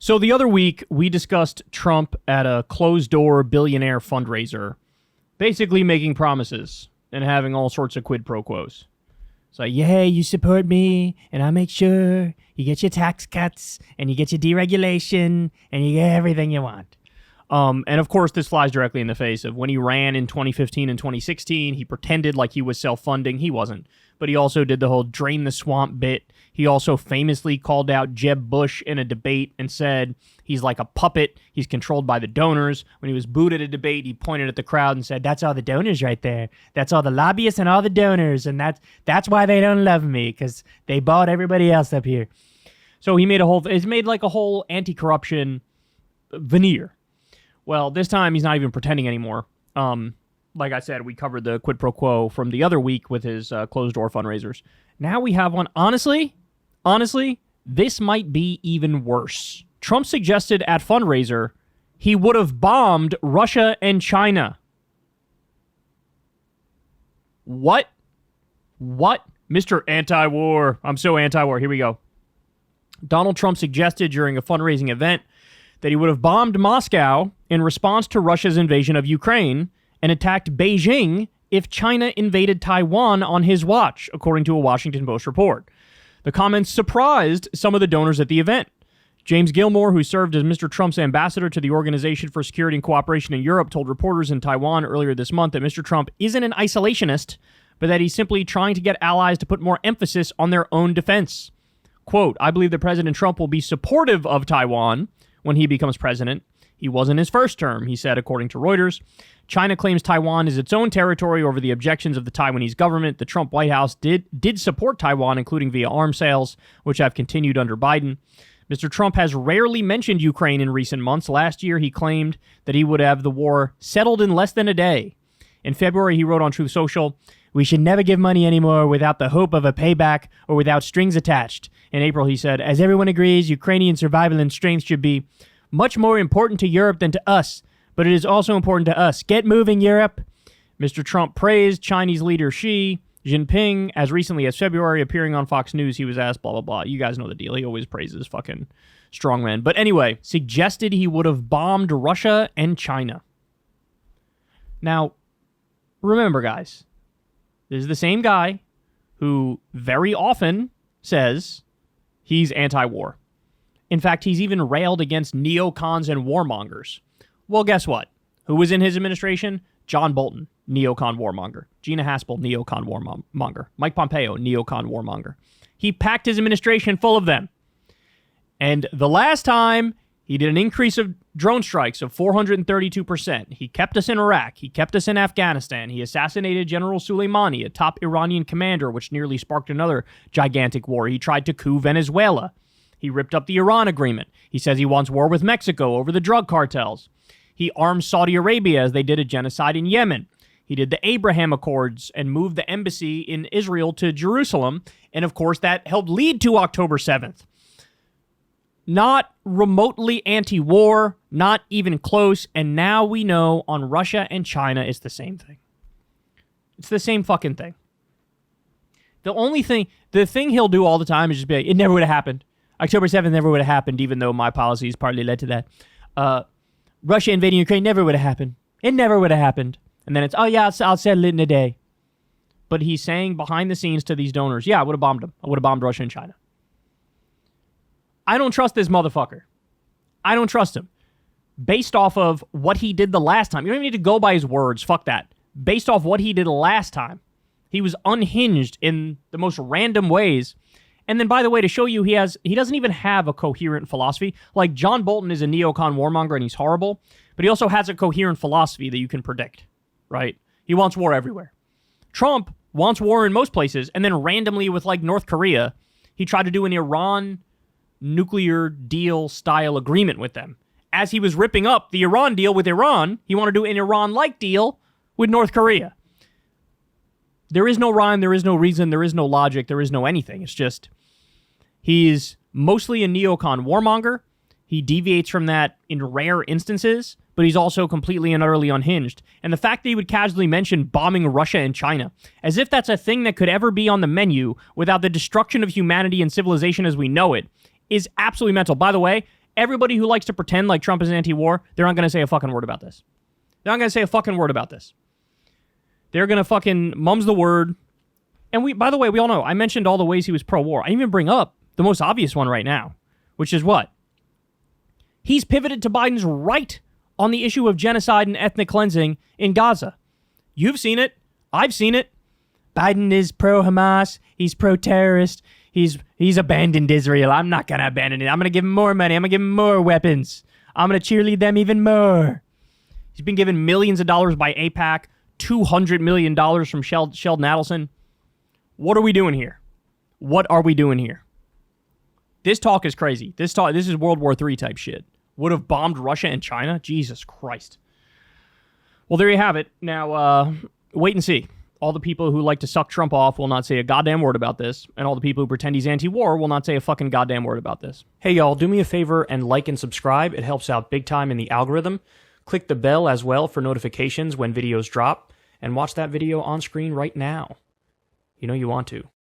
So the other week, we discussed Trump at a closed-door billionaire fundraiser, basically making promises and having all sorts of quid pro quos. It's like, yeah, you support me, and I'll make sure you get your tax cuts, and you get your deregulation, and you get everything you want. And of course, this flies directly in the face of when he ran in 2015 and 2016, he pretended like he was self-funding. He wasn't. But he also did the whole drain the swamp bit. He also famously called out Jeb Bush in a debate and said he's like a puppet. He's controlled by the donors. When he was booed at a debate, he pointed at the crowd and said, that's all the donors right there. That's all the lobbyists and all the donors. And that's why they don't love me, because they bought everybody else up here. So he made it's made like a whole anti-corruption veneer. Well, this time he's not even pretending anymore. Like I said, we covered the quid pro quo from the other week with his closed-door fundraisers. Now we have one. Honestly, this might be even worse. Trump suggested at fundraiser he would have bombed Russia and China. What? Mr. Anti-War. I'm so anti-war. Here we go. Donald Trump suggested during a fundraising event that he would have bombed Moscow in response to Russia's invasion of Ukraine and attacked Beijing if China invaded Taiwan on his watch, according to a Washington Post report. The comments surprised some of the donors at the event. James Gilmore, who served as Mr. Trump's ambassador to the Organization for Security and Cooperation in Europe, told reporters in Taiwan earlier this month that Mr. Trump isn't an isolationist, but that he's simply trying to get allies to put more emphasis on their own defense. Quote, I believe that President Trump will be supportive of Taiwan when he becomes president. He was in his first term, he said, according to Reuters. China claims Taiwan is its own territory over the objections of the Taiwanese government. The Trump White House did support Taiwan, including via arms sales, which have continued under Biden. Mr. Trump has rarely mentioned Ukraine in recent months. Last year, he claimed that he would have the war settled in less than a day. In February, he wrote on Truth Social, we should never give money anymore without the hope of a payback or without strings attached. In April, he said, as everyone agrees, Ukrainian survival and strength should be much more important to Europe than to us, but it is also important to us. Get moving, Europe. Mr. Trump praised Chinese leader Xi Jinping as recently as February. Appearing on Fox News, he was asked, blah, blah, blah. You guys know the deal. He always praises fucking strongmen. But anyway, suggested he would have bombed Russia and China. Now, remember, guys, this is the same guy who very often says he's anti-war. In fact, he's even railed against neocons and warmongers. Well, guess what? Who was in his administration? John Bolton, neocon warmonger. Gina Haspel, neocon warmonger. Mike Pompeo, neocon warmonger. He packed his administration full of them. And the last time, he did an increase of drone strikes of 432%. He kept us in Iraq. He kept us in Afghanistan. He assassinated General Soleimani, a top Iranian commander, which nearly sparked another gigantic war. He tried to coup Venezuela. He ripped up the Iran agreement. He says he wants war with Mexico over the drug cartels. He armed Saudi Arabia as they did a genocide in Yemen. He did the Abraham Accords and moved the embassy in Israel to Jerusalem. And of course, that helped lead to October 7th. Not remotely anti-war, not even close. And now we know on Russia and China, it's the same thing. It's the same fucking thing. The thing he'll do all the time is just be like, it never would have happened. October 7th never would have happened, even though my policies partly led to that. Russia invading Ukraine never would have happened. It never would have happened. And then it's, oh yeah, I'll settle it in a day. But he's saying behind the scenes to these donors, yeah, I would have bombed them. I would have bombed Russia and China. I don't trust this motherfucker. I don't trust him. Based off of what he did the last time. You don't even need to go by his words. Fuck that. Based off what he did last time. He was unhinged in the most random ways. And then, by the way, to show you he doesn't even have a coherent philosophy. Like, John Bolton is a neocon warmonger and he's horrible, but he also has a coherent philosophy that you can predict, right? He wants war everywhere. Trump wants war in most places, and then randomly with, like, North Korea, he tried to do an Iran nuclear deal style agreement with them. As he was ripping up the Iran deal with Iran, he wanted to do an Iran-like deal with North Korea. There is no rhyme, there is no reason, there is no logic, there is no anything. It's just, he's mostly a neocon warmonger. He deviates from that in rare instances, but he's also completely and utterly unhinged. And the fact that he would casually mention bombing Russia and China, as if that's a thing that could ever be on the menu without the destruction of humanity and civilization as we know it, is absolutely mental. By the way, Everybody who likes to pretend like Trump is anti-war, they're not going to say a fucking word about this. They're not going to say a fucking word about this. They're going to fucking mum's the word. And by the way, we all know, I mentioned all the ways he was pro-war. I even bring up the most obvious one right now, which is what? He's pivoted to Biden's right on the issue of genocide and ethnic cleansing in Gaza. You've seen it. I've seen it. Biden is pro-Hamas. He's pro-terrorist. He's abandoned Israel. I'm not going to abandon it. I'm going to give him more money. I'm going to give him more weapons. I'm going to cheerlead them even more. He's been given millions of dollars by AIPAC, $200 million from Sheldon Adelson. What are we doing here? What are we doing here? This talk is crazy. This is World War III type shit. Would have bombed Russia and China? Jesus Christ. Well, there you have it. Now, wait and see. All the people who like to suck Trump off will not say a goddamn word about this, and all the people who pretend he's anti-war will not say a fucking goddamn word about this. Hey, y'all, do me a favor and like and subscribe. It helps out big time in the algorithm. Click the bell as well for notifications when videos drop, and watch that video on screen right now. You know you want to.